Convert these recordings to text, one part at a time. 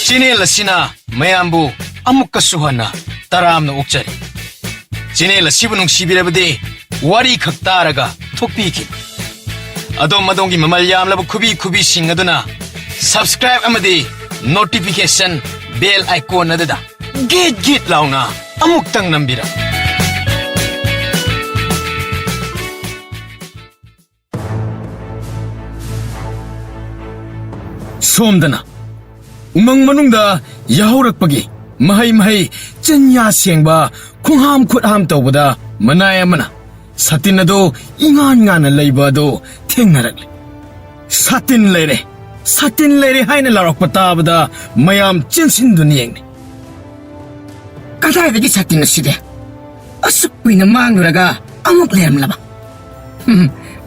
Channel asina mayambu amukkasu hana taramna okjari. Channel asibu nungsibirabadi wari khak taraga thokpiki. Adom madongi mamal yamlabu kubi sing aduna subscribe amadi notification bell icon adada git launa amuktang nambira. Somdana umang manungda yahurakpagi mahai chanya siengba khungham khutham tawbada manaya mana satin ado ingan ngana leiba do thengnarakle satin lere haina larakpa tabada mayam chinsin duniyeng kadai satin aside asuk pina mangnuraga amuk lermlaba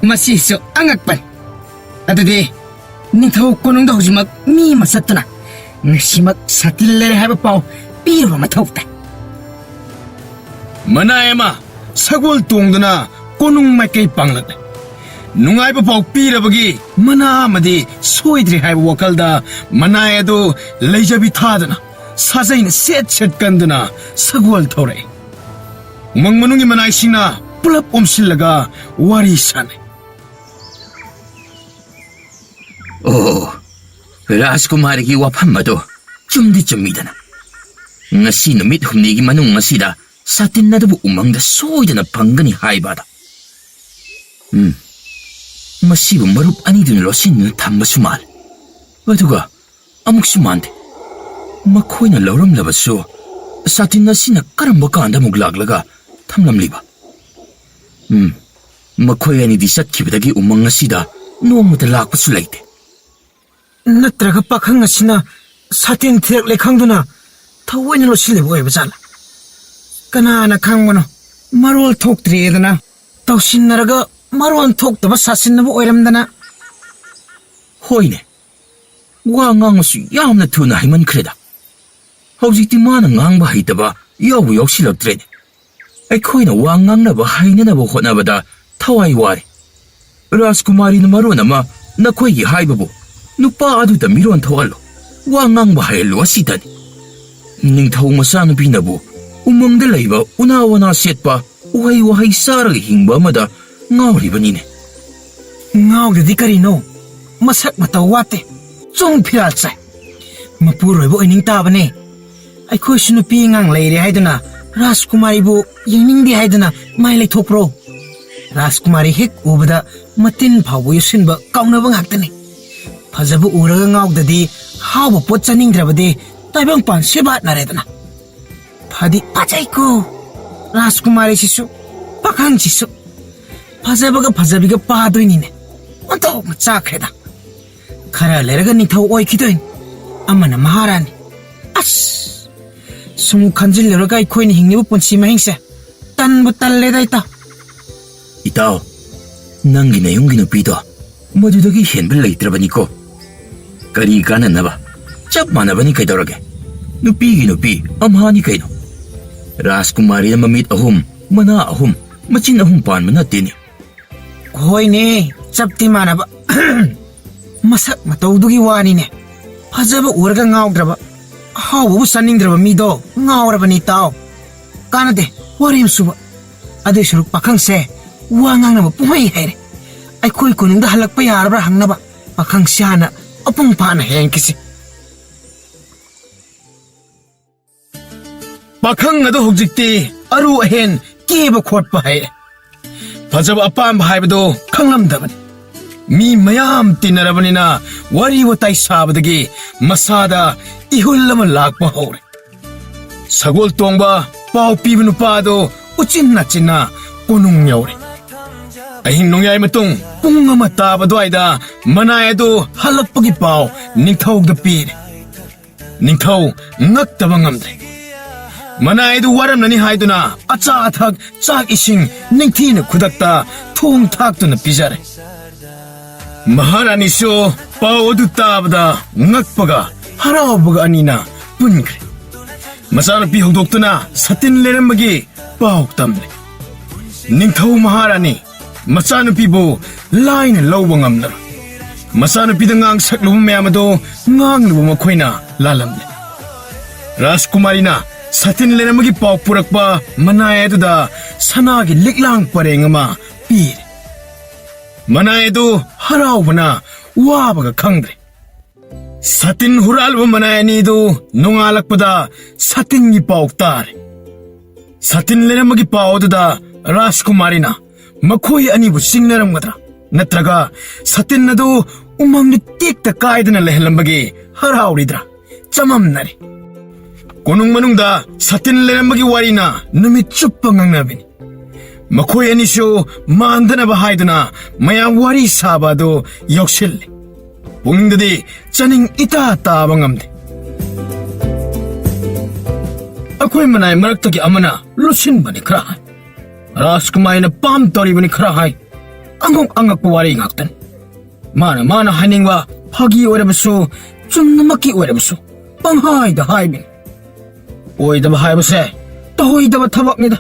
masiso angakpan adudi Nithau konung da hujimak mi masatuna ngasimak satilere haba pau piro mathauta manayama sagol tongduna konung makai panglak nungai ba pau pirabagi mana amadi soidri haiba wakalda manaya do leijabi thadana sajaina set kanduna sagol thore umang manungi manai singna pulap omsillaga wari sane. Oh, Rajkumari ki wapam mado chumdi chumidana. Ngasi numit humnigi manung ngasida satin na dabu umangda soidana pangani haibada. Masibu marup anidun losin thamba sumal. Waduga amuk sumande. Makoina lauram labaso satin na sina karamba kanda muglaglaga thamlam liba. Makoya ni disat kibadagi umang ngasida nomuta lakpasu laite. natraga pakhang asina satin thek lekhangduna thawoina losile boiba jala kanana khangmono marol thoktre edana tawsinnaraga maron thoktaba sasinnabu oiramdana Hoine wa ngangasu yamna thuna haiman khreda hojikti mana ngangba haitaba yawu yoksilaktrene aikhoina wa ngangnaba hainanaba hotnabada thawai ware Rajkumari na marona ma nakhoigi haibabu nupa aduda miron thawalo wa ngang bahaylo asitani ningthau masanu binabu umangda laiba unawana setpa wahai saraga hingba amada ngawribanine ngawdadi karino masak mataw wate chung phiral chai mapuroibo oining tabane aikhoi sunu pi ngang leire haiduna Rajkumari bu yingning di haiduna mai lai thopro Rajkumari hek ubada matin phawu yusinba kaunaba ngaktani Fajabu uraga ngawdadi hawa pot chaningdrabadi taibang pan sebat naredana phadi pachaiko Rajkumari sisu pakhang sisu fajabiga padoinine onto machakreda khara leraga nithau oikidoin amana maharani as sumu khanjil leraga ikhoini hingnibu punsi mahingse tanbu talleda ita Itao nangi nayungi nupido madudagi henbel leitrabaniko Kari kanan na ba? Chap manabani kay dorage. Nupi amhani kayo. Rajkumari na mamit ahum, mana ahum, machin ahum pan manatini. Hoy ne, chapti manaba. Masak matawdugi wani ne. Fajaba uraga ngawdraba. Hawu saningdraba mido ngawraba ni tao. Kanade, warim suba. Ade suruk pakang se, wangang naba pumay here. Ay koy kuning da halak pa yarabra hang naba. Pakang siyana. Apung pana hen kisi pakhang ado hojikti aru ahen keba khotpa hai fajaba apam haibado khanglamdaban mi mayam tinarabanina wari watai sabadagi masada ihullam lakpa hore sagol tongba pau pibnu pado uchinna chinna konung yaure ahin nongyai matung pung ama taba dwaida manay ado halakpagi pau ningthau da pire ningthau ngaktaba ngamdre manay ado waramnani haiduna acha athak chak ising ningthina khudakta thong thaktuna pijare maharani so pau adu tabada ngakpaga harawabaga anina punkre masana pi hogdoktuna satin lerambagi pau tamle ningthau maharani Machanupibo line lawang amna ꯃꯆꯥꯅꯨꯄꯤꯗ ꯉꯥꯡ ꯁꯛꯂꯨꯕ ꯃꯌꯥꯝ ꯑꯗꯣ ꯉꯥꯡꯂꯨꯕ ꯃꯈꯣꯏꯅ ꯂꯥꯜꯂꯝꯂꯦ ꯔꯥꯖꯀꯨꯃꯥꯔꯤꯅ ꯁꯇꯤꯟ ꯂꯩꯔꯝꯕꯒꯤ ꯄꯥꯎ ꯄꯨꯔꯛꯄ ꯃꯅꯥꯏ ꯑꯗꯨꯗ ꯁꯅꯥꯒꯤ ꯂꯤꯛꯂꯥꯡ ꯄꯔꯦꯡ ꯑꯃ ꯄꯤꯔꯦ ꯃꯅꯥꯏ ꯑꯗꯨ ꯍꯔꯥꯎꯕꯅ ꯋꯥꯕꯒ ꯈꯪꯗ꯭ꯔꯦ ꯁꯇꯤꯟ ꯍꯨꯔꯥꯜꯕ ꯃꯅꯥꯏ ꯑꯅꯤꯗꯨ ꯅꯣꯡꯉꯥꯜꯂꯛꯄꯗ ꯁꯇꯤꯟꯒꯤ ꯄꯥꯎ ꯇꯥꯔꯦ ꯁꯇꯤꯟ ꯂꯩꯔꯝꯕꯒꯤ ꯄꯥꯎ ꯑꯗꯨꯗ ꯔꯥꯖꯀꯨꯃꯥꯔꯤꯅ ꯃꯈꯣꯏ ꯑꯅꯤꯕꯨ ꯆꯤꯡꯅꯔꯝꯒꯗ꯭ꯔꯥ ꯅꯠꯇ꯭ꯔꯒ ꯁꯇꯤꯟ ꯑꯗꯨ ꯎꯃꯪꯗ ꯇꯦꯛꯇ ꯀꯥꯏꯗꯅ ꯂꯩꯍꯜꯂꯝꯕꯒꯤ ꯍꯔꯥꯎꯔꯤꯗ꯭ꯔꯥ ꯆꯃꯝꯅꯔꯦ ꯀꯣꯅꯨꯡ ꯃꯅꯨꯡꯗ ꯁꯇꯤꯟ ꯂꯩꯔꯝꯕꯒꯤ ꯋꯥꯔꯤꯅ ꯅꯨꯃꯤꯠ ꯆꯨꯞꯄ ꯉꯥꯡꯅꯕꯤꯅꯤ ꯃꯈꯣꯏ ꯑꯅꯤꯁꯨ ꯃꯥꯟꯗꯅꯕ ꯍꯥꯏꯗꯨꯅ ꯃꯌꯥꯝ ꯋꯥꯔꯤ ꯁꯥꯕ ꯑꯗꯨ ꯌꯥꯎꯁꯤꯜꯂꯦ ꯄꯨꯛꯅꯤꯡꯗꯗꯤ ꯆꯥꯅꯤꯡ ꯏꯇꯥ ꯇꯥꯕ ꯉꯝꯗꯦ ꯑꯩꯈꯣꯏ ꯃꯅꯥꯏ ꯃꯔꯛꯇꯒꯤ ꯑꯃꯅ ꯂꯨꯠꯁꯤꯟꯕꯅꯤ ꯈꯔ ꯍꯥꯏ ꯔꯥꯖꯀꯨꯃꯥꯔꯤꯅ ꯄꯥꯝ ꯇꯧꯔꯤꯕꯅꯤ ꯈꯔ ꯍꯥꯏ ꯑꯉꯛꯄ ꯋꯥꯔꯤ ꯉꯥꯛꯇꯅꯤ ꯃꯥꯅ ꯍꯥꯏꯅꯤꯡꯕ ꯐꯥꯒꯤ ꯑꯣꯏꯔꯕꯁꯨ ꯆꯨꯝꯅꯃꯛꯀꯤ ꯑꯣꯏꯔꯕꯁꯨ ꯄꯪꯍꯥꯏꯗ ꯍꯥꯏꯕꯅꯤ ꯑꯣꯏꯗꯕ ꯍꯥꯏꯕꯁꯦ ꯇꯧꯍꯣꯏꯗꯕ ꯊꯕꯛꯅꯤꯗ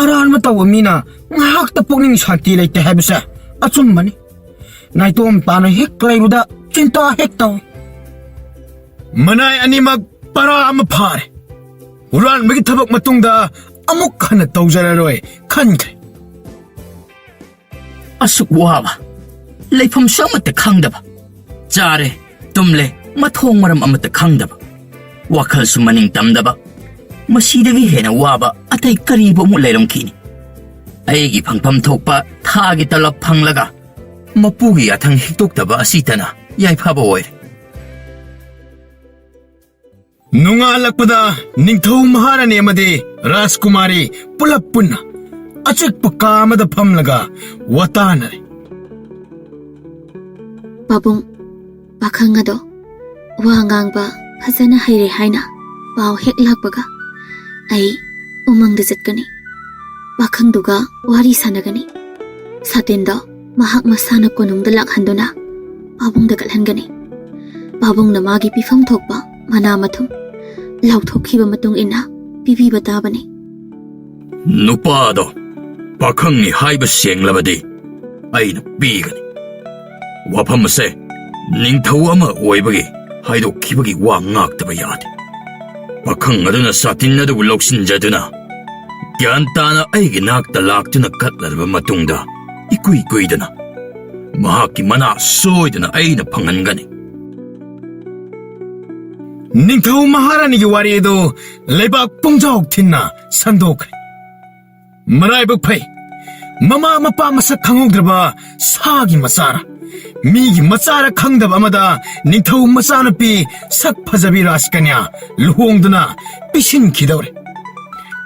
ꯑꯔꯥꯟꯕ ꯇꯧꯕ ꯃꯤꯅ ꯉꯥꯏꯍꯥꯛꯇ ꯄꯨꯛꯅꯤꯡ ꯁꯥꯟꯇꯤ ꯂꯩꯇꯦ ꯍꯥꯏꯕꯁꯦ ꯑꯆꯨꯝꯕꯅꯤ ꯅꯥꯏꯇꯣꯝ ꯇꯥꯅ ꯍꯦꯛ ꯂꯩꯕꯗ ꯆꯤꯟꯇꯥ ꯍꯦꯛ ꯇꯧꯏ ꯃꯅꯥꯏ ꯑꯅꯤꯃꯛ ꯄꯔꯥ ꯑꯃ ꯐꯥꯔꯦ ꯍꯨꯔꯥꯟꯕꯒꯤ ꯊꯕꯛ ꯃꯇꯨꯡꯗ ꯑꯃꯨꯛ ꯍꯟꯅ ꯇꯧꯖꯔꯔꯣꯏ ꯈꯟꯈ꯭ꯔꯦ ꯑꯁꯨꯛ ꯋꯥꯕ ꯂꯩꯐꯝꯁꯨ ꯑꯃꯠꯇ ꯈꯪꯗꯕ ꯆꯥꯔꯦ ꯇꯨꯝꯂꯦ ꯃꯊꯣꯡ ꯃꯔꯝ ꯑꯃꯠꯇ ꯈꯪꯗꯕ ꯋꯥꯈꯜꯁꯨ ꯃꯅꯤꯡ ꯇꯝꯗꯕ ꯃꯁꯤꯗꯒꯤ ꯍꯦꯟꯅ ꯋꯥꯕ ꯑꯇꯩ ꯀꯔꯤꯕꯨ ꯑꯃꯨꯛ ꯂꯩꯔꯝꯈꯤꯅꯤ ꯑꯩꯒꯤ ꯐꯪꯐꯝ ꯊꯣꯛꯄ ꯊꯥꯒꯤ ꯇꯂꯞ ꯐꯪꯂꯒ ꯃꯄꯨꯒꯤ ꯌꯥꯊꯪ ꯍꯤꯛꯇꯣꯛꯇꯕ ꯑꯁꯤꯇꯅ ꯌꯥꯏꯐꯕ ꯑꯣꯏꯔꯦ ꯅꯣꯡꯉꯥꯜꯂꯛꯄꯗ ꯅꯤꯡꯊꯧ ꯃꯍꯥꯔꯥꯅꯤ ꯑꯃꯗꯤ ꯔꯥꯖꯀꯨꯃꯥꯔꯤ ꯄꯨꯂꯞ ꯄꯨꯟꯅ ꯑꯆꯤꯛꯄ ꯀꯥ ꯑꯃꯗ ꯐꯝꯂꯒ ꯋꯥꯇꯥꯅꯔꯦ ꯄꯥꯕꯨꯡ ꯄꯥꯈꯪ ꯑꯗꯣ ꯋꯥ ꯉꯥꯡꯕ ꯐꯖꯅ ꯍꯩꯔꯦ ꯍꯥꯏꯅ ꯄꯥꯎ ꯍꯦꯛ ꯂꯥꯛꯄꯒ ꯑꯩ ꯎꯃꯪꯗ ꯆꯠꯀꯅꯤ ꯄꯥꯈꯪꯗꯨꯒ ꯋꯥꯔꯤ ꯁꯥꯟꯅꯒꯅꯤ ꯁꯇꯤꯟꯗꯣ ꯃꯍꯥꯛ ꯃꯁꯥꯅ ꯀꯣꯅꯨꯡꯗ ꯂꯥꯛꯍꯟꯗꯨꯅ ꯄꯥꯕꯨꯡꯗ ꯀꯠꯍꯟꯒꯅꯤ ꯄꯥꯕꯨꯡꯅ ꯃꯥꯒꯤ ꯄꯤꯐꯝ ꯊꯣꯛꯄ ꯃꯅꯥ ꯃꯊꯨꯝ ꯂꯥꯎꯊꯣꯛꯈꯤꯕ ꯃꯇꯨꯡ ꯏꯟꯅ ꯄꯤꯕꯤꯕ ꯇꯥꯕꯅꯤ ꯅꯨꯄꯥꯗꯣ ꯄꯥꯈꯪꯅꯤ ꯍꯥꯏꯕ ꯁꯦꯡꯂꯕꯗꯤ ꯑꯩꯅ ꯄꯤꯒꯅꯤ ꯋꯥꯐꯝ ꯑꯁꯦ ꯅꯤꯡꯊꯧ ꯑꯃ ꯑꯣꯏꯕꯒꯤ ꯍꯥꯏꯗꯣꯛꯈꯤꯕꯒꯤ ꯋꯥ ꯉꯥꯛꯇꯕ ꯌꯥꯗꯦ ꯄꯥꯈꯪ ꯑꯗꯨꯅ ꯁꯥꯇꯤꯟ ꯑꯗꯨꯕꯨ ꯂꯧꯁꯤꯟꯖꯗꯨꯅ ꯒ꯭ꯌꯥꯟ ꯇꯥꯅ ꯑꯩꯒꯤ ꯅꯥꯛꯇ ꯂꯥꯛꯇꯨꯅ ꯀꯠꯂꯔꯕ ꯃꯇꯨꯡꯗ ꯏꯀꯨꯏ ꯀꯨꯏꯗꯅ ꯃꯍꯥꯛꯀꯤ ꯃꯅꯥ ꯁꯣꯏꯗꯅ ꯑꯩꯅ ꯐꯪꯍꯟꯒꯅꯤ ꯅꯤꯡꯊꯧ ꯃꯍꯥꯔꯥꯅꯤꯒꯤ ꯋꯥꯔꯤ ꯑꯗꯨ ꯂꯩꯕꯥꯛ ꯄꯨꯡꯖꯥꯎ ꯊꯤꯟꯅ ꯁꯟꯗꯣꯛꯈ꯭ꯔꯦ ꯃꯔꯥꯏꯕꯛ ꯐꯩ ꯃꯃꯥ ꯃꯄꯥ ꯃꯁꯛ ꯈꯪꯍꯧꯗ꯭ꯔꯕ ꯁꯥꯒꯤ ꯃꯆꯥꯔ ꯃꯤꯒꯤ ꯃꯆꯥꯔ ꯈꯪꯗꯕ ꯑꯃꯗ ꯅꯤꯡꯊꯧ ꯃꯆꯥꯅꯨꯄꯤ ꯁꯛ ꯐꯖꯕꯤ ꯔꯥꯖꯀꯟꯌꯥ ꯂꯨꯍꯣꯡꯗꯨꯅ ꯄꯤꯁꯤꯟꯈꯤꯗꯧꯔꯦ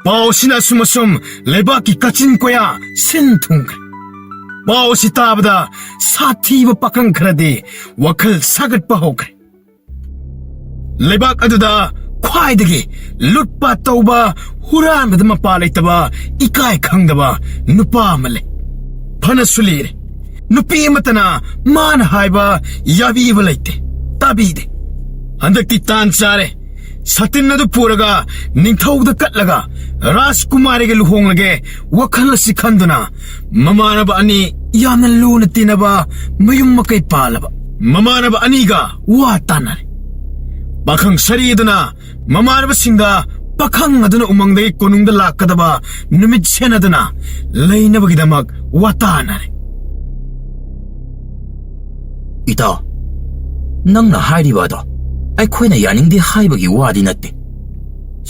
ꯄꯥꯎꯁꯤꯅ ꯑꯁꯨꯝ ꯂꯩꯕꯥꯛꯀꯤ ꯀꯥꯆꯤꯟ ꯀꯣꯌꯥ ꯁꯤꯟ ꯊꯨꯡꯈ꯭ꯔꯦ ꯄꯥꯎ ꯑꯁꯤ ꯇꯥꯕꯗ ꯁꯥꯊꯤꯕ ꯄꯥꯈꯪ ꯈꯔꯗꯤ ꯋꯥꯈꯜ ꯁꯥꯒꯠꯄ ꯍꯧꯈ꯭ꯔꯦ ꯂꯩꯕꯥꯛ ꯑꯗꯨꯗ ꯈ꯭ꯋꯥꯏꯗꯒꯤ ꯂꯨꯠꯄꯥꯠ ꯇꯧꯕ ꯍꯨꯔꯥꯟꯕꯗ ꯃꯄꯥ ꯂꯩꯇꯕ ꯏꯀꯥꯏ ꯈꯪꯗꯕ ꯅꯨꯄꯥ ꯑꯃ ꯂꯩ ꯐꯅꯁꯨ ꯂꯤꯔꯦ ꯅꯨꯄꯤ ꯑꯃꯇꯅ ꯃꯥꯅ ꯍꯥꯏꯕ ꯌꯥꯕꯤꯕ ꯂꯩꯇꯦ ꯇꯥꯕꯤꯗꯦ ꯍꯟꯗꯛꯇꯤ ꯇꯥꯟ ꯆꯥꯔꯦ ꯁꯇꯤꯟ ꯑꯗꯨ ꯄꯨꯔꯒ ꯅꯤꯡꯊꯧꯗ ꯀꯠꯂꯒ ꯔꯥꯖꯀꯨꯃꯥꯔꯤꯒ ꯂꯨꯍꯣꯡꯂꯒꯦ ꯋꯥꯈꯜ ꯑꯁꯤ ꯈꯟꯗꯨꯅ ꯃꯃꯥꯟꯅꯕ ꯑꯅꯤ ꯌꯥꯝꯅ ꯂꯨꯅ ꯇꯤꯟꯅꯕ ꯃꯌꯨꯝ ꯃꯀꯩ ꯄꯥꯜꯂꯕ ꯃꯃꯥꯟꯅꯕ ꯑꯅꯤꯒ ꯋꯥ ꯇꯥꯟꯅꯔꯦ ꯄꯥꯈꯪ ꯁꯔꯤ ꯑꯗꯨꯅ ꯃꯃꯥꯟꯅꯕꯁꯤꯡꯗ ꯄꯥꯈꯪ ꯑꯗꯨꯅ ꯎꯃꯪꯗꯒꯤ ꯀꯣꯅꯨꯡꯗ ꯂꯥꯛꯀꯗꯕ ꯅꯨꯃꯤꯠ ꯁꯦꯟꯅꯗꯨꯅ ꯂꯩꯅꯕꯒꯤꯗꯃꯛ ꯋꯥꯇꯥꯅꯔꯦ ꯏꯇꯥꯎ ꯅꯪꯅ ꯍꯥꯏꯔꯤꯕ ꯑꯗꯣ ꯑꯩꯈꯣꯏꯅ ꯌꯥꯅꯤꯡꯗꯦ ꯍꯥꯏꯕꯒꯤ ꯋꯥꯗꯤ ꯅꯠꯇꯦ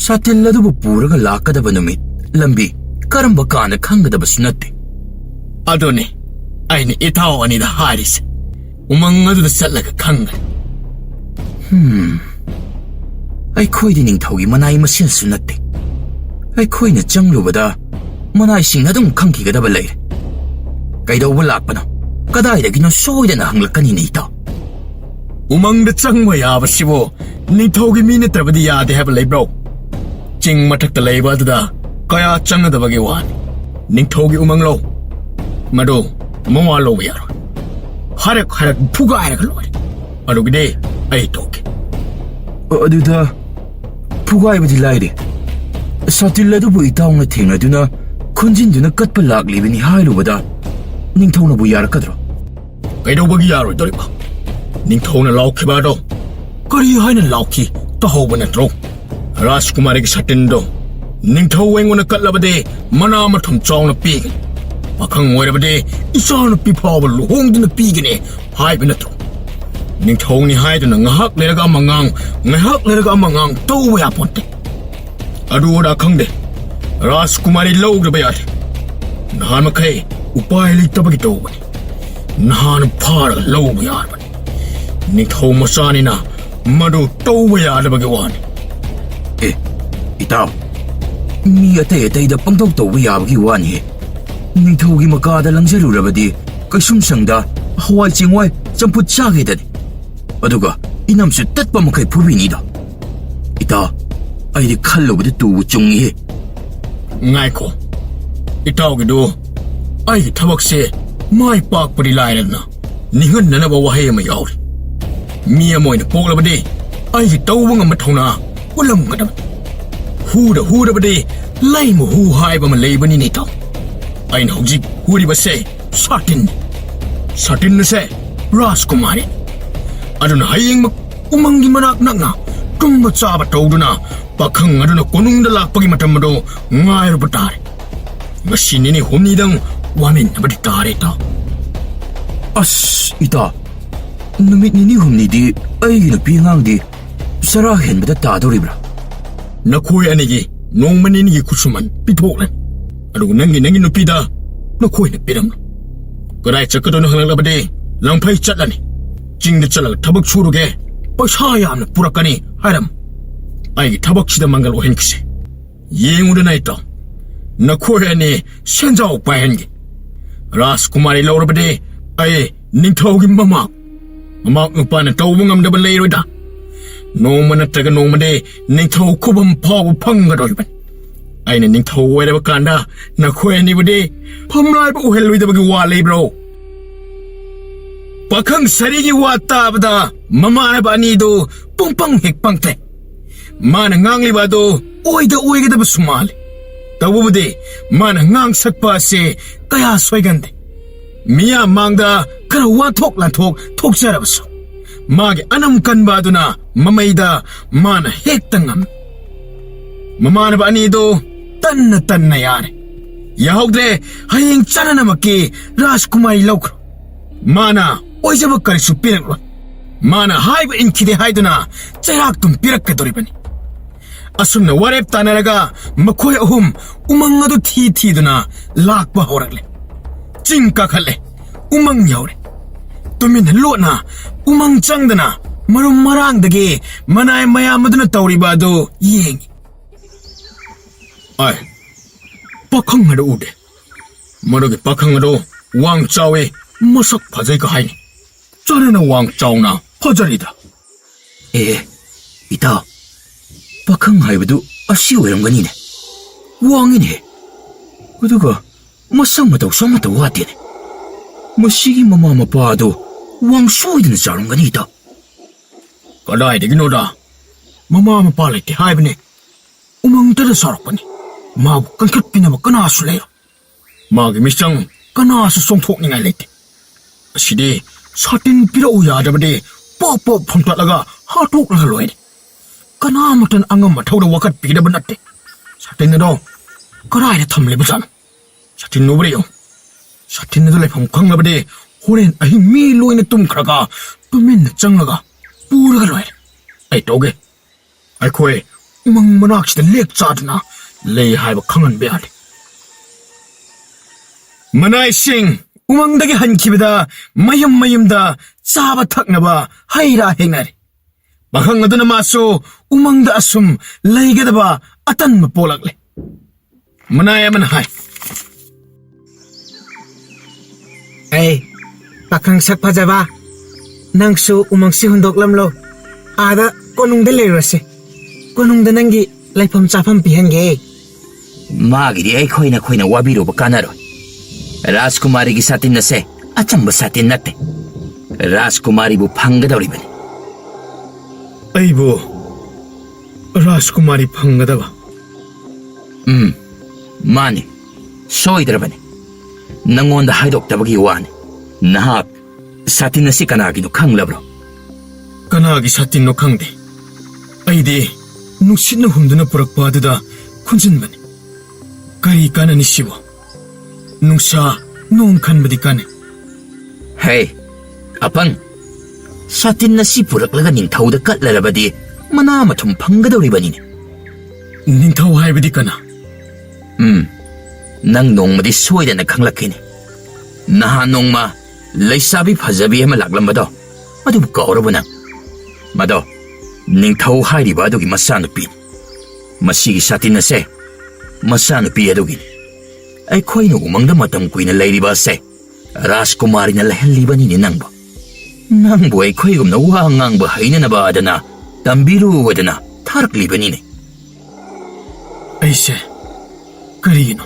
ꯁꯇꯤꯜ ꯑꯗꯨꯕꯨ ꯄꯨꯔꯒ ꯂꯥꯛꯀꯗꯕ ꯅꯨꯃꯤꯠ ꯂꯝꯕꯤ ꯀꯔꯝꯕ ꯀꯥꯟꯗ ꯈꯪꯒꯗꯕꯁꯨ ꯅꯠꯇꯦ ꯑꯗꯨꯅꯤ ꯑꯩꯅ ꯏꯇꯥꯎ ꯑꯅꯤꯗ ꯍꯥꯏꯔꯤꯁꯦ ꯎꯃꯪ ꯑꯗꯨꯗ ꯆꯠꯂꯒ ꯈꯪꯒꯅꯤ ꯑꯩꯈꯣꯏꯗꯤ ꯅꯤꯡꯊꯧꯒꯤ ꯃꯅꯥꯏ ꯃꯁꯦꯜꯁꯨ ꯅꯠꯇꯦ ꯑꯩꯈꯣꯏꯅ ꯆꯪꯂꯨꯕꯗ ꯃꯅꯥꯏꯁꯤꯡ ꯑꯗꯨꯝ ꯈꯪꯈꯤꯒꯗꯕ ꯂꯩꯔꯦ ꯀꯩꯗꯧꯕ ꯂꯥꯛꯄꯅꯣ ꯀꯗꯥꯏꯗꯒꯤꯅꯣ ꯁꯣꯏꯗꯅ ꯍꯪꯂꯛꯀꯅꯤꯅꯦ ꯏꯇꯥꯎ ꯎꯃꯪꯗ ꯆꯪꯕ ꯌꯥꯕꯁꯤꯕꯨ ꯅꯤꯡꯊꯧꯒꯤ ꯃꯤ ꯅꯠꯇ꯭ꯔꯕꯗꯤ ꯌꯥꯗꯦ ꯍꯥꯏꯕ ꯂꯩꯕ꯭ꯔꯣ ꯆꯤꯡ ꯃꯊꯛꯇ ꯂꯩꯕ ꯑꯗꯨꯗ ꯀꯌꯥ ꯆꯪꯒꯗꯕꯒꯤ ꯋꯥꯅꯤ ꯅꯤꯡꯊꯧꯒꯤ ꯎꯃꯪ ꯂꯧ ꯃꯗꯨ ꯃꯋꯥ ꯂꯧꯕ ꯌꯥꯔꯣꯏ ꯍꯥꯏꯔꯛ ꯐꯨꯒꯥꯏꯔꯒ ꯂꯣꯏꯔꯦ ꯑꯗꯨꯒꯤꯗꯤ ꯑꯩ ꯇꯧꯒꯦ ꯑꯗꯨꯗ ꯐꯨꯒꯥꯏꯕꯗꯤ ꯂꯥꯏꯔꯦ ꯁꯇꯤꯜ ꯑꯗꯨꯕꯨ ꯏꯇꯥꯎꯅ ꯊꯦꯡꯅꯗꯨꯅ ꯈꯨꯟꯖꯤꯟꯗꯨꯅ ꯀꯠꯄ ꯂꯥꯛꯂꯤꯕꯅꯤ ꯍꯥꯏꯔꯨꯕꯗ ꯅꯤꯡꯊꯧꯅꯕꯨ ꯌꯥꯔꯛꯀꯗ꯭ꯔꯣ ꯀꯩꯗꯧꯕꯒꯤ ꯌꯥꯔꯣꯏꯗꯧꯔꯤꯕ ꯅꯤꯡꯊꯧꯅ ꯂꯥꯎꯈꯤꯕ ꯑꯗꯣ ꯀꯔꯤ ꯍꯥꯏꯅ ꯂꯥꯎꯈꯤ ꯇꯥꯍꯧꯕ ꯅꯠꯇ꯭ꯔꯣ? ꯔꯥꯖꯀꯨꯃꯥꯔꯤꯒꯤ ꯁꯥꯇꯤꯟꯗꯣ ꯅꯤꯡꯊꯧ ꯑꯩꯉꯣꯟꯗ ꯀꯠꯂꯕꯗꯤ ꯃꯅꯥ ꯃꯊꯨꯝ ꯆꯥꯎꯅ ꯄꯤꯒꯅꯤ, ꯄꯥꯈꯪ ꯑꯣꯏꯔꯕꯗꯤ ꯏꯆꯥꯅꯨꯄꯤ ꯐꯥꯎꯕ ꯂꯨꯍꯣꯡꯗꯨꯅ ꯄꯤꯒꯅꯤ ꯍꯥꯏꯕ ꯅꯠꯇ꯭ꯔꯣ? ꯅꯤꯡꯊꯧꯅꯤ ꯍꯥꯏꯗꯨꯅ ꯉꯥꯏꯍꯥꯛ ꯂꯩꯔꯒ ꯑꯃꯉꯥꯡ, ꯉꯥꯏꯍꯥꯛ ꯂꯩꯔꯒ ꯑꯃꯉꯥꯡ ꯇꯧꯕ ꯌꯥꯄꯣꯟꯇꯦ꯫ ꯑꯗꯨ ꯑꯗꯥ ꯈꯪꯗꯦ, ꯔꯥꯖꯀꯨꯃꯥꯔꯤ ꯂꯧꯗ꯭ꯔꯕ ꯌꯥꯗꯦ꯫ ꯅꯍꯥꯟ ꯃꯈꯩ ꯎꯄꯥꯏ ꯂꯩꯇꯕꯒꯤ ꯇꯧꯕꯅꯤ, ꯅꯍꯥꯟ ꯐꯥꯔꯒ ꯂꯧꯕ ꯌꯥꯔꯕꯅꯤ꯫ ꯅꯤꯡꯊꯧ ꯃꯆꯥꯅꯤꯅ ꯃꯗꯨ ꯇꯧꯕ ꯌꯥꯗꯕꯒꯤ ꯋꯥꯅꯤ꯫ ꯑꯦ ꯏꯇꯥꯎ, ꯃꯤ ꯑꯇꯩ ꯑꯇꯩꯗ ꯄꯪꯇꯧ ꯇꯧꯕ ꯌꯥꯕꯒꯤ ꯋꯥꯅꯤꯍꯦ꯫ ꯅꯤꯡꯊꯧꯒꯤ ꯃꯀꯥꯗ ꯂꯪꯖꯔꯨꯔꯕꯗꯤ ꯀꯩꯁꯨꯝꯁꯪꯗ ꯍꯋꯥꯏ ꯆꯦꯡꯋꯥꯏ ꯆꯝꯐꯨꯠ ꯆꯥꯒꯦꯗꯅꯤ, ꯑꯗꯨꯒ ꯏꯅꯝꯁꯨ ꯇꯠꯄ ꯃꯈꯩ ꯐꯨꯕꯤꯅꯤꯗ꯫ ꯏꯇꯥꯎ, ꯑꯩꯗꯤ ꯈꯜꯂꯨꯕꯗ ꯇꯨꯕꯨ ꯆꯨꯡꯉꯤꯍꯦ꯫ ꯉꯥꯏꯈꯣ, ꯏꯇꯥꯎꯒꯤꯗꯨ ꯑꯩꯒꯤ ꯊꯕꯛꯁꯦ ꯃꯥꯏ ꯄꯥꯛꯄꯗꯤ ꯂꯥꯏꯔꯗꯅ ꯅꯤꯡꯍꯟꯅꯅꯕ ꯋꯥꯍꯩ ꯑꯃ ꯌꯥꯎꯔꯤ꯫ ꯃꯤ ꯑꯃ ꯑꯣꯏꯅ ꯄꯣꯛꯂꯕꯗꯤ ꯑꯩꯒꯤ ꯇꯧꯕ ꯉꯝꯕ ꯊꯧꯅꯥ ꯎꯠꯂꯝꯒꯗꯕꯅꯤ꯫ ꯍꯨꯗ ꯍꯨꯔꯕꯗꯤ ꯂꯩꯃ ꯍꯨ ꯍꯥꯏꯕ ꯑꯃ ꯂꯩꯕꯅꯤꯅꯦ ꯏꯇꯥꯎ꯫ ꯑꯩꯅ ꯍꯧꯖꯤꯛ ꯍꯨꯔꯤꯕꯁꯦ ꯁꯥꯇꯤꯟꯅꯤ, ꯁꯥꯇꯤꯟ ꯑꯁꯦ ꯔꯥꯖꯀꯨꯃꯥꯔꯤ꯫ ꯑꯗꯨꯅ ꯍꯌꯦꯡꯃꯛ ꯎꯃꯪꯒꯤ ꯃꯅꯥꯛ ꯅꯛꯅ ꯇꯨꯝꯕ ꯆꯥꯕ ꯇꯧꯗꯨꯅ ꯄꯥꯈꯪ ꯑꯗꯨꯅ ꯀꯣꯅꯨꯡꯗ ꯂꯥꯛꯄꯒꯤ ꯃꯇꯝ ꯑꯗꯨ ꯉꯥꯏꯔꯨꯕ ꯇꯥꯔꯦ꯫ ꯉꯁꯤ ꯅꯤꯅꯤ ꯍꯨꯝꯅꯤꯗꯪ ꯋꯥꯃꯤꯟꯅꯕꯗꯤ ꯇꯥꯔꯦ ꯏꯇꯥꯎ꯫ ꯑꯁ ꯏꯇꯥꯎ, ꯅꯨꯃꯤꯠ ꯅꯤꯅꯤ ꯍꯨꯝꯅꯤꯗꯤ ꯑꯩꯒꯤ ꯅꯨꯄꯤ ꯑꯉꯥꯡꯗꯤ ꯆꯔꯥ ꯍꯦꯟꯕꯗ ꯇꯥꯗꯧꯔꯤꯕ꯭ꯔꯥ? ꯅꯈꯣꯏ ꯑꯅꯤꯒꯤ ꯅꯣꯡꯃ ꯅꯤನಿꯒꯤ ꯈꯨꯠꯁꯨꯃꯟ ꯄꯤꯊꯣꯛꯂꯅꯤ, ꯑꯗꯨꯒ ꯅꯪꯒꯤ ꯅꯨꯄꯤꯗ ꯅꯈꯣꯏꯅ ꯄꯤꯔꯝꯂꯣ꯫ ꯀꯗꯥꯏ ꯆꯠꯀꯗꯣꯏꯅꯣ ꯍꯪꯂꯛꯂꯕꯗꯤ ꯂꯪꯐꯩ ꯆꯠꯂꯅꯤ, ꯆꯤꯡꯗ ꯆꯠꯂꯒ ꯊꯕꯛ ꯁꯨꯔꯨꯒꯦ, ꯄꯩꯁꯥ ꯌꯥꯝꯅ ꯄꯨꯔꯛꯀꯅꯤ ꯍꯥꯏꯔꯝ꯫ ꯑꯩꯒꯤ ꯊꯕꯛꯁꯤꯗ ꯃꯪꯒꯜ ꯑꯣꯏꯍꯟꯈꯤꯁꯦ꯫ ꯌꯦꯡꯉꯨꯗꯅ ꯏꯇꯥꯎ, ꯅꯈꯣꯏ ꯑꯅꯤ ꯁꯦꯟꯖꯥꯎ ꯄꯥꯏꯍꯟꯒꯦ꯫ ꯔꯥꯖꯀꯨꯃꯥꯔꯤ ꯂꯧꯔꯕꯗꯤ ꯑꯩ ꯅꯤꯡꯊꯧꯒꯤ ꯃꯃꯥꯛ ꯅꯨꯄꯥꯅ ꯇꯧꯕ ꯉꯝꯗꯕ ꯂꯩꯔꯣꯏꯗ꯫ ꯅꯣꯡꯃ ꯅꯠꯇ꯭ꯔꯒ ꯅꯣꯡꯃꯗꯤ ꯅꯤꯡꯊꯧ ꯈꯨꯕꯝ ꯐꯥꯎꯕ ꯐꯪꯒꯗꯧꯔꯤꯕꯅꯤ꯫ ꯑꯩꯅ ꯅꯤꯡꯊꯧ ꯑꯣꯏꯔꯕ ꯀꯥꯟꯗ ꯅꯈꯣꯏ ꯑꯅꯤꯕꯨꯗꯤ ꯐꯝꯂꯥꯏꯕ ꯎꯍꯜꯂꯣꯏꯗꯕꯒꯤ ꯋꯥ ꯂꯩꯕ꯭ꯔꯣ? ꯄꯥꯈꯪ ꯁꯔꯤꯒꯤ ꯋꯥ ꯇꯥꯕꯗ ꯃꯃꯥꯟꯅꯕ ꯑꯅꯤꯗꯨ ꯄꯨꯡꯄꯪ ꯍꯦꯛ ꯄꯪꯊꯩ꯫ ꯃꯥꯅ ꯉꯥꯡꯂꯤꯕ ꯑꯗꯨ ꯑꯣꯏꯒꯗꯕꯁꯨ ꯃꯥꯜꯂꯤ, ꯇꯧꯕꯕꯨꯗꯤ ꯃꯥꯅ ꯉꯥꯡ ꯁꯛꯄ ꯑꯁꯤ ꯀꯌꯥ ꯁꯣꯏꯒꯟꯗꯦ꯫ ꯃꯤꯌꯥꯝ ꯃꯥꯡꯗ ꯈꯔ ꯋꯥꯊꯣꯛ ꯂꯥꯟꯊꯣꯛ ꯊꯣꯛꯆꯔꯕꯁꯨ ꯃꯥꯒꯤ ꯑꯅꯝ ꯀꯟꯕ ꯑꯗꯨꯅ ꯃꯃꯩꯗ ꯃꯥꯅ ꯍꯦꯛꯇ ꯉꯝꯃꯤ꯫ ꯃꯃꯥꯟꯅꯕ ꯑꯅꯤꯗꯨ ꯇꯟꯅ ꯌꯥꯔꯦ, ꯌꯥꯍꯧꯗ꯭ꯔꯦ ꯍꯌꯦꯡ ꯆꯅꯅꯃꯛꯀꯤ ꯔꯥꯖꯀꯨꯃꯥꯔꯤ ꯂꯧꯈ꯭ꯔꯣ꯫ ꯃꯥꯅ ꯑꯣꯏꯖꯕ ꯀꯔꯤꯁꯨ ꯄꯤꯔꯛꯂꯣꯏ, ꯃꯥꯅ ꯍꯥꯏꯕ ꯏꯟꯈꯤꯗꯦ ꯍꯥꯏꯗꯨꯅ ꯆꯩꯔꯥꯛꯇꯨꯝ ꯄꯤꯔꯛꯀꯗꯧꯔꯤꯕꯅꯤ꯫ ꯑꯁꯨꯝꯅ ꯋꯥꯔꯦꯞ ꯇꯥꯅꯔꯒ ꯃꯈꯣꯏ ꯑꯍꯨꯝ ꯎꯃꯪ ꯑꯗꯨ ꯊꯤꯗꯨꯅ ꯂꯥꯛꯄ ꯍꯧꯔꯛꯂꯦ꯫ ꯆꯤꯡ ꯀꯥꯈꯠꯂꯦ, ꯎꯃꯪ ꯌꯧꯔꯦ꯫ ꯇꯨꯃꯤꯟꯅ ꯂꯣꯠꯅ ꯎꯃꯪ ꯆꯪꯗꯅ ꯃꯔꯨꯝ ꯃꯔꯥꯡꯗꯒꯤ ꯃꯅꯥꯏ ꯃꯌꯥꯝ ꯑꯗꯨꯅ ꯇꯧꯔꯤꯕ ꯑꯗꯨ ꯌꯦꯡꯉꯤ꯫ ꯑꯩ ꯄꯥꯈꯪ ꯑꯗꯨ ꯎꯗꯦ꯫ ꯃꯗꯨꯒꯤ ꯄꯥꯈꯪ ꯑꯗꯨ ꯋꯥꯡ ꯆꯥꯎꯋꯤ, ꯃꯁꯛ ꯐꯖꯩꯒ ꯍꯥꯏꯅꯤ꯫ ꯆꯅꯅ ꯋꯥꯡ ꯆꯥꯎꯅ ꯐꯖꯔꯤꯗ꯫ ꯑꯦ ꯏꯇꯥꯎ, ꯄꯥꯈꯪ ꯍꯥꯏꯕꯗꯨ ꯑꯁꯤ ꯑꯣꯏꯔꯝꯒꯅꯤꯅꯦ꯫ ꯋꯥꯡꯉꯤꯅꯦ, ꯑꯗꯨꯒ ꯃꯁꯛ ꯃꯇꯧꯁꯨ ꯑꯃꯠꯇ ꯋꯥꯠꯇꯦꯅꯦ꯫ ꯃꯁꯤꯒꯤ ꯃꯃꯥ ꯃꯄꯥ ꯑꯗꯨ ꯋꯥꯡ ꯁꯣꯏꯗꯅ ꯆꯥꯎꯔꯝꯒꯅꯤ ꯏꯇꯥꯎ꯫ ꯀꯗꯥꯏꯗꯒꯤꯅꯣꯗ? ꯃꯃꯥ ꯃꯄꯥ ꯂꯩꯇꯦ ꯍꯥꯏꯕꯅꯤ, ꯎꯃꯪꯇꯗ ꯆꯥꯎꯔꯛꯄꯅꯤ꯫ ꯃꯥꯕꯨ ꯀꯟꯈꯠꯄꯤꯅꯕ ꯀꯅꯥꯁꯨ ꯂꯩꯔꯣꯏ, ꯃꯥꯒꯤ ꯃꯤꯆꯪ ꯀꯅꯥꯁꯨ ꯆꯣꯡꯊꯣꯛꯅꯤꯡꯉꯥꯏ ꯂꯩꯇꯦ꯫ ꯑꯁꯤꯗꯤ ꯁꯥꯇꯤꯟ ꯄꯤꯔꯛꯎ ꯌꯥꯗ꯭ꯔꯕꯗꯤ ꯄꯣꯞ ꯄꯣꯞ ꯐꯝꯇꯠꯂꯒ ꯍꯥꯠꯇꯣꯛꯂꯒ ꯂꯣꯏꯔꯦ꯫ ꯀꯅꯥꯃꯠꯇꯅ ꯑꯉꯝ ꯑꯊꯧꯗ ꯋꯥꯀꯠꯄꯤꯒꯗꯕ ꯅꯠꯇꯦ꯫ ꯁꯥꯇꯤꯟ ꯑꯗꯣ ꯀꯗꯥꯏꯗ ꯊꯝꯂꯤꯕꯖꯥꯠꯅꯣ? ꯁꯥꯇꯤꯟ ꯎꯕ꯭ꯔ ꯌꯦꯡꯉꯨ꯫ ꯁꯥꯇꯤꯟ ꯑꯗꯨ ꯂꯩꯐꯝ ꯈꯪꯂꯕꯗꯤ ꯍꯣꯔꯦꯟ ꯑꯍꯤꯡ ꯃꯤ ꯂꯣꯏꯅ ꯇꯨꯝꯈ꯭ꯔꯒ ꯇꯨꯃꯤꯟꯅ ꯆꯪꯂꯒ ꯄꯨꯔꯒ ꯂꯣꯏꯔꯦ꯫ ꯑꯩ ꯇꯧꯒꯦ꯫ ꯑꯩꯈꯣꯏ ꯎꯃꯪ ꯃꯅꯥꯛꯁꯤꯗ ꯂꯦꯛ ꯆꯥꯗꯨꯅ ꯂꯩ ꯍꯥꯏꯕ ꯈꯪꯍꯟꯕ ꯌꯥꯗꯦ꯫ ꯃꯅꯥꯏꯁꯤꯡ ꯎꯃꯪꯗꯒꯤ ꯍꯟꯈꯤꯕꯗ ꯃꯌꯨꯝꯗ ꯆꯥꯕ ꯊꯛꯅꯕ ꯍꯩ ꯔꯥ ꯍꯦꯛꯅꯔꯤ꯫ ꯄꯥꯈꯪ ꯑꯗꯨꯅ ꯃꯥꯁꯨ ꯎꯃꯪꯗ ꯑꯁꯨꯝ ꯂꯩꯒꯗꯕ ꯑꯇꯟꯕ ꯄꯣꯛꯂꯛꯂꯦ꯫ ꯃꯅꯥꯏ ꯑꯃꯅ ꯍꯥꯏ, ꯑꯩ ꯄꯥꯈꯪ ꯁꯛ ꯐꯖꯕ, ꯅꯪꯁꯨ ꯎꯃꯪꯁꯤ ꯍꯨꯟꯗꯣꯛꯂꯝꯂꯣ, ꯑꯥꯗ ꯀꯣꯅꯨꯡꯗ ꯂꯩꯔꯨꯔꯁꯤ꯫ ꯀꯣꯅꯨꯡꯗ ꯅꯪꯒꯤ ꯂꯩꯐꯝ ꯆꯥꯐꯝ ꯄꯤꯍꯟꯒꯦ꯫ ꯃꯥꯒꯤꯗꯤ ꯑꯩꯈꯣꯏꯅ ꯋꯥꯕꯤꯔꯨꯕ ꯀꯥꯟꯅꯔꯣꯏ꯫ ꯔꯥꯖꯀꯨꯃꯥꯔꯤꯒꯤ ꯁꯥꯇꯤꯟ ꯑꯁꯦ ꯑꯆꯝꯕ ꯁꯥꯇꯤꯟ ꯅꯠꯇꯦ, ꯔꯥꯖꯀꯨꯃꯥꯔꯤꯕꯨ ꯐꯪꯒꯗꯧꯔꯤꯕꯅꯤ꯫ ꯑꯩꯕꯨ ꯔꯥꯖꯀꯨꯃꯥꯔꯤ ꯐꯪꯒꯗꯕ? ꯃꯥꯅꯤ, ꯁꯣꯏꯗ꯭ꯔꯕꯅꯤ꯫ ꯅꯪꯉꯣꯟꯗ ꯍꯥꯏꯗꯣꯛꯇꯕꯒꯤ ꯋꯥꯅꯤ꯫ ꯅꯍꯥꯛ ꯁꯥꯇꯤꯟ ꯑꯁꯤ ꯀꯅꯥꯒꯤꯅꯣ ꯈꯪꯂꯕ꯭ꯔꯣ? ꯀꯅꯥꯒꯤ ꯁꯥꯇꯤꯟꯅꯣ ꯈꯪꯗꯦ ꯑꯩꯗꯤ ꯅꯨꯡꯁꯤꯠꯅ ꯍꯨꯝꯗꯨꯅ ꯄꯨꯔꯛꯄ ꯑꯗꯨꯗ ꯈꯨꯟꯖꯤꯟꯕꯅꯤ ꯀꯔꯤ ꯀꯥꯟꯅꯅꯤ ꯁꯤꯕꯨ ꯅꯨꯡꯁꯥ ꯅꯣꯡ ꯈꯟꯕꯗꯤ ꯀꯥꯟꯅꯩ Hey, Apang. Satin na si puraklaga ningthauda katlarabadi mana mathum phanggadawribanine. ꯅꯤꯡꯊꯧ ꯍꯥꯏꯕꯗꯤ ꯀꯅꯥ Nang nongmadi soidana khanglakkini. Naha nongma ꯂꯩꯁꯥꯕꯤ ꯐꯖꯕꯤ ꯑꯃ ꯂꯥꯛꯂꯝꯕꯗꯣ ꯑꯗꯨꯕꯨ ꯀꯥꯎꯔꯕ ꯅꯪ ꯃꯗꯣ ꯅꯤꯡꯊꯧ ꯍꯥꯏꯔꯤꯕ ꯑꯗꯨꯒꯤ ꯃꯆꯥꯅꯨꯄꯤꯅꯤ ꯃꯁꯤꯒꯤ ꯁꯥꯇꯤꯟ ꯑꯁꯦ ꯃꯆꯥꯅꯨꯄꯤ ꯑꯗꯨꯒꯤꯅꯤ ꯑꯩꯈꯣꯏꯅ ꯎꯃꯪꯗ ꯃꯇꯝ ꯀꯨꯏꯅ ꯂꯩꯔꯤꯕ ꯑꯁꯦ ꯔꯥꯖꯀꯨꯃꯥꯔꯤꯅ ꯂꯩꯍꯜꯂꯤꯕꯅꯤꯅꯦ ꯅꯪꯕꯨ ꯑꯩꯈꯣꯏꯒꯨꯝꯅ ꯋꯥ ꯉꯥꯡꯕ ꯍꯩꯅꯅꯕ ꯑꯗꯅ ꯇꯝꯕꯤꯔꯨꯑꯣꯗꯅ ꯊꯥꯔꯛꯂꯤꯕꯅꯤꯅꯦ ꯑꯩꯁꯦ ꯀꯔꯤꯒꯤꯅꯣ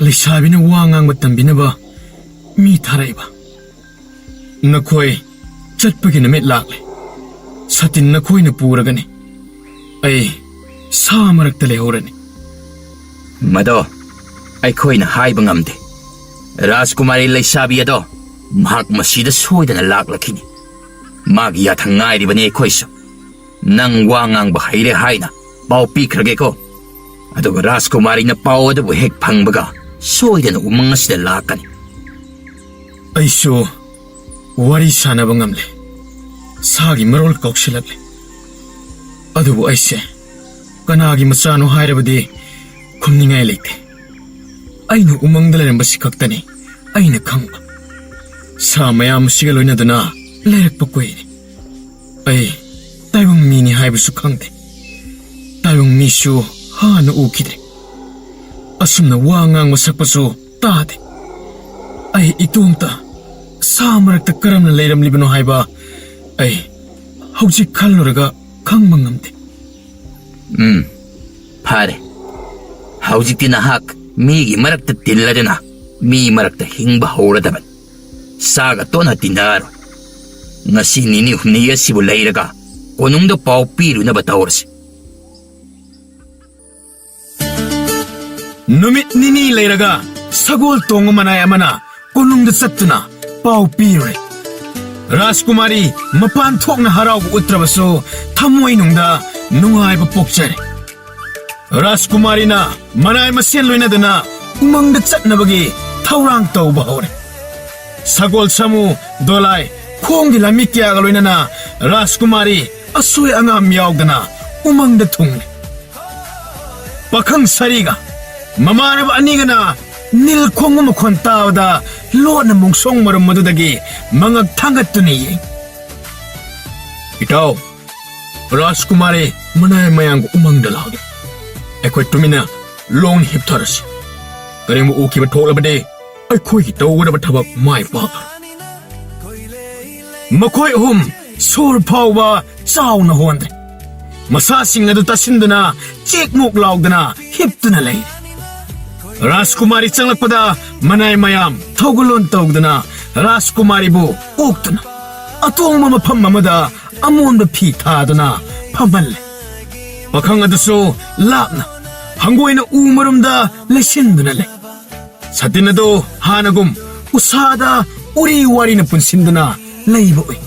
ꯂꯩꯁꯥꯕꯤꯅ ꯋꯥ ꯉꯥꯡꯕ ꯇꯝꯕꯤꯅꯕ ꯃꯤ ꯊꯥꯔꯛꯏꯕ ꯅꯈꯣꯏ ꯆꯠꯄꯒꯤ ꯅꯨꯃꯤꯠ ꯂꯥꯛꯂꯦ ꯁꯥꯇꯤꯟ ꯅꯈꯣꯏꯅ ꯄꯨꯔꯒꯅꯤ ꯑꯩ ꯁꯥ ꯃꯔꯛꯇ ꯂꯩꯍꯧꯔꯅꯤ ꯃꯗꯣ ꯑꯩꯈꯣꯏꯅ ꯍꯥꯏꯕ ꯉꯝꯗꯦ ꯔꯥꯖꯀꯨꯃꯥꯔꯤ ꯂꯩꯁꯥꯕꯤ ꯑꯗꯣ ꯃꯍꯥꯛ ꯃꯁꯤꯗ ꯁꯣꯏꯗꯅ ꯂꯥꯛꯂꯛꯈꯤꯅꯤ ꯃꯥꯒꯤ ꯌꯥꯊꯪ ꯉꯥꯏꯔꯤꯕꯅꯤ ꯑꯩꯈꯣꯏꯁꯨ ꯅꯪ ꯋꯥ ꯉꯥꯡꯕ ꯍꯩꯔꯦ ꯍꯥꯏꯅ ꯄꯥꯎ ꯄꯤꯈ꯭ꯔꯒꯦꯀꯣ ꯑꯗꯨꯒ ꯔꯥꯖꯀꯨꯃꯥꯔꯤꯅ ꯄꯥꯎ ꯑꯗꯨꯕꯨ ꯍꯦꯛ ꯐꯪꯕꯒ ꯁꯣꯏꯗꯅ ꯎꯃꯪ ꯑꯁꯤꯗ ꯂꯥꯛꯀꯅꯤ ꯑꯩꯁꯨ ꯋꯥꯔꯤ ꯁꯥꯟꯅꯕ ꯉꯝꯂꯦ ꯁꯥꯒꯤ ꯃꯔꯣꯜ ꯀꯧꯁꯤꯜꯂꯛꯂꯦ ꯑꯗꯨꯕꯨ ꯑꯩꯁꯦ ꯀꯅꯥꯒꯤ ꯃꯆꯥꯅꯣ ꯍꯥꯏꯔꯕꯗꯤ ꯈꯨꯝꯅꯤꯡꯉꯥꯏ ꯂꯩꯇꯦ ꯑꯩꯅ ꯎꯃꯪꯗ ꯂꯩꯔꯝꯕꯁꯤ ꯈꯛꯇꯅꯤ ꯑꯩꯅ ꯈꯪꯕ ꯁꯥ ꯃꯌꯥꯝ ꯑꯁꯤꯒ ꯂꯣꯏꯅꯗꯨꯅ ꯂꯩꯔꯛꯄ ꯀꯨꯏꯔꯦ ꯑꯩ ꯇꯥꯏꯕꯪ ꯃꯤꯅꯤ ꯍꯥꯏꯕꯁꯨ ꯈꯪꯗꯦ ꯇꯥꯏꯕꯪ ꯃꯤꯁꯨ ꯍꯥꯟꯅ ꯎꯈꯤꯗ꯭ꯔꯦ ꯑꯁꯨꯝꯅ ꯋꯥ ꯉꯥꯡꯕ ꯁꯛꯄꯁꯨ ꯇꯥꯗꯦ ꯑꯩ ꯏꯇꯣꯝꯇ ꯁꯥ ꯃꯔꯛꯇ ꯀꯔꯝꯅ ꯂꯩꯔꯝꯂꯤꯕꯅꯣ ꯍꯥꯏꯕ ꯑꯩ ꯍꯧꯖꯤꯛ ꯈꯜꯂꯨꯔꯒ ꯈꯪꯕ ꯉꯝꯗꯦ ꯐꯔꯦ ꯍꯧꯖꯤꯛꯇꯤ ꯅꯍꯥꯛ ꯃꯤꯒꯤ ꯃꯔꯛꯇ ꯇꯤꯜꯂꯗꯅ ꯃꯤ ꯃꯔꯛꯇ ꯍꯤꯡꯕ ꯍꯧꯔꯗꯕꯅꯤ ꯁꯥꯒ ꯇꯣꯟꯅ ꯇꯤꯟꯅꯔꯣꯏ ꯉꯁꯤ ꯅꯤꯅꯤ ꯍꯨꯝꯅꯤ ꯑꯁꯤꯕꯨ ꯂꯩꯔꯒ ꯀꯣꯅꯨꯡꯗ ꯄꯥꯎ ꯄꯤꯔꯨꯅꯕ ꯇꯧꯔꯁꯤ ꯅꯨꯃꯤꯠ ꯅꯤꯅꯤ ꯂꯩꯔꯒ ꯁꯒꯣꯜ ꯇꯣꯡꯕ ꯃꯅꯥꯏ ꯑꯃꯅ ꯀꯣꯅꯨꯡꯗ ꯆꯠꯇꯨꯅ ꯄꯥꯎ ꯄꯤꯔꯨꯔꯦ ꯔꯥꯖꯀꯨꯃꯥꯔꯤ ꯃꯄꯥꯟ ꯊꯣꯛꯅ ꯍꯔꯥꯎꯕ ꯎꯠꯇ꯭ꯔꯕꯁꯨ ꯊꯃꯣꯏꯅꯨꯡꯗ ꯅꯨꯡꯉꯥꯏꯕ ꯄꯣꯛꯆꯔꯦ ꯔꯥꯖꯀꯨꯃꯥꯔꯤꯅ ꯃꯅꯥꯏ ꯃꯁꯦꯟ ꯂꯣꯏꯅꯗꯨꯅ ꯎꯃꯪꯗ ꯆꯠꯅꯕꯒꯤ ꯊꯧꯔꯥꯡ ꯇꯧꯕ ꯍꯧꯔꯦ ꯁꯒꯣꯜ ꯁꯥꯃꯨ ꯗꯣꯂꯥꯏ ꯈꯣꯡꯒꯤ ꯂꯝꯃꯤ ꯀꯌꯥꯒ ꯂꯣꯏꯅꯅ ꯔꯥꯖꯀꯨꯃꯥꯔꯤ ꯑꯁꯣꯏ ꯑꯉꯥꯝ ꯌꯥꯎꯗꯅ ꯎꯃꯪꯗ ꯊꯨꯡꯂꯦ ꯄꯥꯈꯪ ꯁꯥꯔꯤꯒ ꯃꯃꯥꯟꯅꯕ ꯑꯅꯤꯒꯅ ꯅꯤꯜ ꯈꯣꯡꯕ ꯃꯈꯣꯟ ꯇꯥꯕꯗ ꯂꯣꯠꯅ ꯃꯣꯡꯁꯣꯡ ꯃꯔꯨꯝ ꯑꯗꯨꯗꯒꯤ ꯃꯉꯛ ꯊꯥꯡꯒꯠꯇꯨꯅ ꯌꯦꯡ ꯏꯇꯥꯎ ꯔꯥꯖꯀꯨꯃꯥꯔꯤ ꯃꯅꯥꯏ ꯃꯌꯥꯝꯒ ꯎꯃꯪꯗ ꯂꯥꯛꯂꯦ ꯑꯩꯈꯣꯏ ꯇꯨꯃꯤꯟꯅ ꯂꯣꯡ ꯍꯤꯞꯊꯔꯁꯤ ꯀꯔꯤꯒꯨꯝꯕ ꯎꯈꯤꯕ ꯊꯣꯛꯂꯕꯗꯤ ꯑꯩꯈꯣꯏꯒꯤ ꯇꯧꯒꯗꯕ ꯊꯕꯛ ꯃꯥꯏ ꯄꯥꯛꯂꯣꯏ ꯃꯈꯣꯏ ꯑꯍꯨꯝ ꯁꯣꯔ ꯐꯥꯎꯕ ꯆꯥꯎꯅ ꯍꯣꯟꯗ꯭ꯔꯦ ꯃꯁꯥꯁꯤꯡ ꯑꯗꯨ ꯇꯥꯁꯤꯟꯗꯨꯅ ꯆꯦꯛꯃꯣꯛ ꯂꯥꯎꯗꯅ ꯍꯤꯞꯇꯨꯅ ꯂꯩꯔꯦ ꯔꯥꯖꯀꯨꯃꯥꯔꯤ ꯆꯪꯂꯛꯄꯗ ꯃꯅꯥꯏ ꯃꯌꯥꯝ ꯊꯧꯒꯜꯂꯣꯟ ꯇꯧꯗꯨꯅ ꯔꯥꯖꯀꯨꯃꯥꯔꯤꯕꯨ ꯑꯣꯛꯇꯨꯅ ꯑꯇꯣꯡꯕ ꯃꯐꯝ ꯑꯃꯗ ꯑꯃꯣꯟꯕ ꯐꯤ ꯊꯥꯗꯨꯅ ꯐꯝꯍꯜꯂꯦ ꯄꯥꯈꯪ ꯑꯗꯨꯁꯨ ꯂꯥꯞꯅ ꯍꯪꯒꯣꯏꯅ ꯎ ꯃꯔꯨꯝꯗ ꯂꯩꯁꯤꯟꯗꯨꯅ ꯂꯩ ꯁꯥꯇꯤꯟ ꯑꯗꯨ ꯍꯥꯟꯅꯒꯨꯝ ꯎꯁꯥꯗ ꯎꯔꯤ ꯋꯥꯔꯤꯅ ꯄꯨꯟꯁꯤꯟꯗꯨꯅ ꯂꯩꯕ ꯎꯏ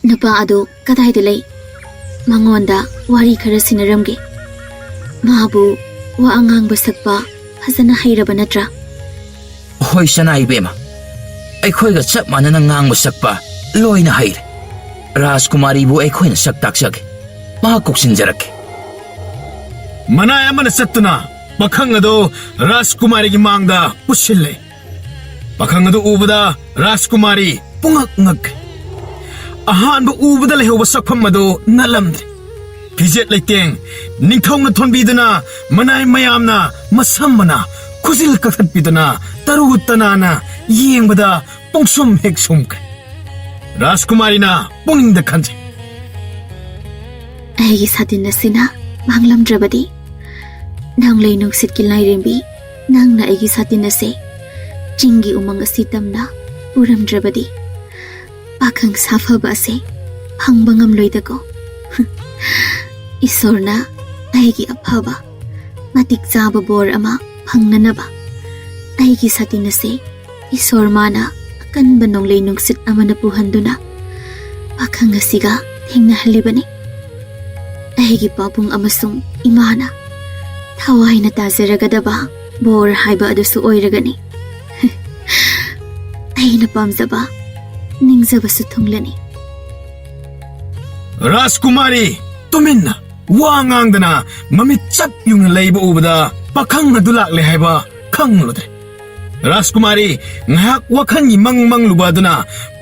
ꯅꯨꯄꯥ ꯑꯗꯨ ꯀꯗꯥꯏꯗ ꯂꯩ ꯃꯉꯣꯟꯗ ꯋꯥꯔꯤ ꯈꯔ ꯁꯤꯟꯅꯔꯝꯒꯦ ꯃꯥꯕꯨ ꯋꯥ ꯉꯥꯡꯕ ꯁꯛꯄ ꯐꯖꯅ ꯍꯩꯔꯕ ꯅꯠꯇ꯭ꯔꯥ ꯍꯣꯏ ꯁꯅꯥ ꯏꯕꯦꯝꯃ ꯑꯩꯈꯣꯏꯒ ꯆꯞ ꯃꯥꯟꯅꯅ ꯉꯥꯡꯕ ꯁꯛꯄ ꯂꯣꯏꯅ ꯍꯩꯔꯦ ꯔꯥꯖꯀꯨꯃꯥꯔꯤꯕꯨ ꯑꯩꯈꯣꯏꯅ ꯁꯛ ꯇꯥꯛꯆꯒꯦ ꯃꯍꯥꯛ ꯀꯧꯁꯤꯟꯖꯔꯛꯀꯦ ꯃꯅꯥꯏ ꯑꯃꯅ ꯆꯠꯇꯨꯅ ꯄꯥꯈꯪ ꯑꯗꯨ ꯔꯥꯖꯀꯨꯃꯥꯔꯤꯒꯤ ꯃꯥꯡꯗ ꯄꯨꯁꯤꯜꯂꯦ ꯄꯥꯈꯪ ꯑꯗꯨ ꯎꯕꯗ ꯔꯥꯖꯀꯨꯃꯥꯔꯤ ꯄꯨꯡꯉꯛ ꯉꯛꯈ꯭ꯔꯦ ꯑꯍꯥꯟꯕ ꯎꯕꯗ ꯂꯩꯍꯧꯕ ꯁꯛꯐꯝ ꯑꯗꯨ ꯅꯠꯂꯝꯗ꯭ꯔꯦ ꯐꯤꯖꯦꯠ ꯂꯩꯇꯦꯡ ꯅꯤꯡꯊꯧꯅ ꯊꯣꯟꯕꯤꯗꯨꯅ ꯃꯅꯥꯏ ꯃꯌꯥꯝꯅ ꯃꯁꯝꯃꯅ ꯈꯨꯖꯤꯜ ꯀꯛꯊꯠꯄꯤꯗꯨꯅ ꯇꯔꯨ ꯇꯅꯥꯅ ꯌꯦꯡꯕꯗ ꯄꯨꯡꯁꯨꯝ ꯍꯦꯛ ꯁꯨꯝꯈ꯭ꯔꯦ ꯔꯥꯖꯀꯨꯃꯥꯔꯤꯅ ꯄꯨꯛꯅꯤꯡꯗ ꯈꯟꯖꯩ ꯑꯩꯒꯤ ꯁꯥꯇꯤꯟ ꯑꯁꯤꯅ ꯃꯥꯡꯂꯝꯗ꯭ꯔꯕꯗꯤ ꯅꯣꯡꯂꯩ ꯅꯨꯡꯁꯤꯠꯀꯤ ꯂꯥꯏꯔꯦꯝꯕꯤ ꯅꯪꯅ ꯑꯩꯒꯤ ꯁꯥꯇꯤꯟ ꯑꯁꯤ ꯆꯤꯡꯒꯤ ꯎꯃꯪ ꯑꯁꯤ ꯇꯝꯅ ꯄꯨꯔꯝꯗ꯭ꯔꯕꯗꯤ ꯄꯥꯈꯪ ꯁꯥꯐꯕ ꯑꯁꯤ ꯐꯪꯕ ꯉꯝꯂꯣꯏꯗꯀꯣ ꯏꯁꯣꯔꯅ ꯑꯩꯒꯤ ꯑꯐꯕ ꯃꯇꯤꯛ ꯆꯥꯕ ꯕꯣꯔ ꯑꯃ ꯐꯪꯅꯅꯕ ꯑꯩꯒꯤ ꯁꯥꯇꯤꯟ ꯑꯁꯤ ꯏꯁꯣꯔ ꯃꯥꯅ ꯑꯀꯟꯕ ꯅꯣꯡꯂꯩ ꯅꯨꯡꯁꯤꯠ ꯑꯃꯅ ꯄꯨꯍꯟꯗꯨꯅ ꯄꯥꯈꯪ ꯑꯁꯤꯒ ꯊꯦꯡꯅꯍꯜꯂꯤꯕꯅꯤ꯫ ꯑꯩꯒꯤ ꯄꯥꯕꯨꯡ ꯑꯃꯁꯨꯡ ꯏꯃꯥꯅ ꯊꯋꯥꯏꯅ ꯇꯥꯖꯔꯒꯗꯕ ꯕꯣꯔ ꯍꯥꯏꯕ ꯑꯗꯨꯁꯨ ꯑꯣꯏꯔꯒꯅꯤ꯫ ꯑꯩꯅ ꯄꯥꯝꯖꯕ ꯅꯤꯡꯖꯕꯁꯨ ꯊꯨꯡꯂꯅꯤ꯫ ꯔꯥꯖꯀꯨꯃꯥꯔꯤ ꯇꯨꯃꯤꯟꯅ ꯋꯥ ꯉꯥꯡꯗꯅ ꯃꯃꯤꯠ ꯆꯞ ꯌꯨꯡꯅ ꯂꯩꯕ ꯎꯕꯗ ꯄꯥꯈꯪ ꯑꯗꯨ ꯂꯥꯛꯂꯦ ꯍꯥꯏꯕ ꯈꯪꯂꯨꯗ꯭ꯔꯦ꯫ ꯔꯥꯖꯀꯨꯃꯥꯔꯤ ꯉꯥꯏꯍꯥꯛ ꯋꯥꯈꯜꯒꯤ ꯃꯪꯂꯨꯕ ꯑꯗꯨꯅ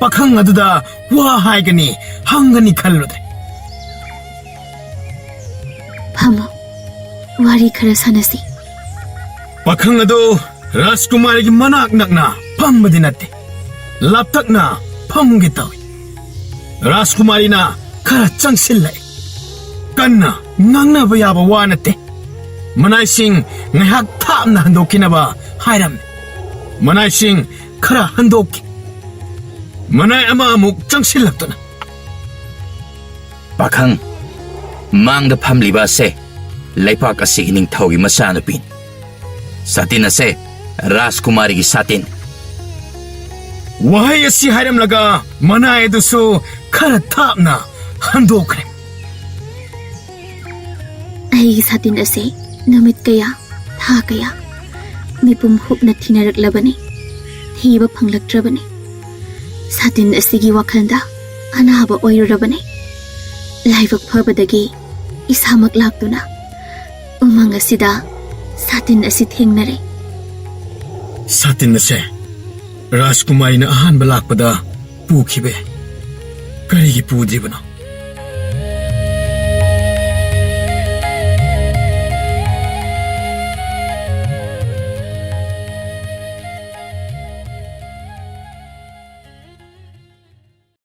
ꯄꯥꯈꯪ ꯑꯗꯨꯗ ꯋꯥ ꯍꯥꯏꯒꯅꯤ ꯍꯪꯒꯅꯤ ꯈꯜꯂꯨꯗ꯭ꯔꯦ꯫ ꯐꯝꯃꯣ, ꯋꯥꯔꯤ ꯈꯔ ꯁꯥꯟꯅꯁꯤ꯫ ꯄꯥꯈꯪ ꯑꯗꯨ ꯔꯥꯖꯀꯨꯃꯥꯔꯤꯒꯤ ꯃꯅꯥꯛ ꯅꯛꯅ ꯐꯝꯕꯗꯤ ꯅꯠꯇꯦ, ꯂꯥꯞꯇꯛꯅ ꯐꯝꯒꯦ ꯇꯧꯏ꯫ ꯔꯥꯖꯀꯨꯃꯥꯔꯤꯅ ꯈꯔ ꯆꯪꯁꯤꯜꯂꯛꯏ꯫ ꯀꯟꯅ ꯉꯥꯡꯅꯕ ꯌꯥꯕ ꯋꯥ ꯅꯠꯇꯦ꯫ ꯃꯅꯥꯏꯁꯤꯡ ꯉꯥꯏꯍꯥꯛ ꯊꯥꯞꯅ ꯍꯟꯗꯣꯛꯈꯤꯅꯕ ꯍꯥꯏꯔꯝꯃꯤ꯫ ꯃꯅꯥꯏꯁꯤꯡ ꯈꯔ ꯍꯟꯗꯣꯛꯈꯤ꯫ ꯃꯅꯥꯏ ꯑꯃ ꯑꯃꯨꯛ ꯆꯪꯁꯤꯜꯂꯛꯇꯨꯅ, ꯄꯥꯈꯪ, ꯃꯥꯡꯗ ꯐꯝꯂꯤꯕ ꯑꯁꯦ ꯂꯩꯄꯥꯛ ꯑꯁꯤꯒꯤ ꯅꯤꯡꯊꯧꯒꯤ ꯃꯆꯥꯅꯨꯄꯤꯅꯤ꯫ ꯁꯥꯇꯤꯟ ꯑꯁꯦ ꯔꯥꯖꯀꯨꯃꯥꯔꯤꯒꯤ ꯁꯥꯇꯤꯟ꯫ ꯋꯥꯍꯩ ꯑꯁꯤ ꯍꯥꯏꯔꯝꯂꯒ ꯃꯅꯥꯏ ꯑꯗꯨꯁꯨ ꯈꯔ ꯊꯥꯞꯅ ꯍꯟꯗꯣꯛꯈ꯭ꯔꯦ꯫ ꯑꯩꯒꯤ ꯁꯥꯇꯤꯟ ꯑꯁꯤ ꯅꯨꯃꯤꯠ ꯀꯌꯥ, ꯊꯥ ꯀꯌꯥ ꯃꯤꯄꯨꯝ ꯍꯨꯞꯅ ꯊꯤꯅꯔꯛꯂꯕꯅꯤ, ꯊꯤꯕ ꯐꯪꯂꯛꯇ꯭ꯔꯕꯅꯤ꯫ ꯁꯥꯇꯤꯟ ꯑꯁꯤꯒꯤ ꯋꯥꯈꯜꯗ ꯑꯅꯥꯕ ꯑꯣꯏꯔꯨꯔꯕꯅꯤ꯫ ꯂꯥꯏꯕꯛ ꯐꯕꯗꯒꯤ ꯏꯁꯥꯃꯛ ꯂꯥꯛꯇꯨꯅ ꯎꯃꯪ ꯑꯁꯤꯗ ꯁꯥꯇꯤꯟ ꯑꯁꯤ ꯊꯦꯡꯅꯔꯦ꯫ ꯁꯥꯇꯤꯟ ꯑꯁꯦ ꯔꯥꯖꯀꯨꯃꯥꯔꯤꯅ ꯑꯍꯥꯟꯕ ꯂꯥꯛꯄꯗ ꯄꯨꯈꯤꯕ ꯌꯥꯏ꯫ ꯀꯔꯤꯒꯤ ꯄꯨꯗ꯭ꯔꯤꯕꯅꯣ?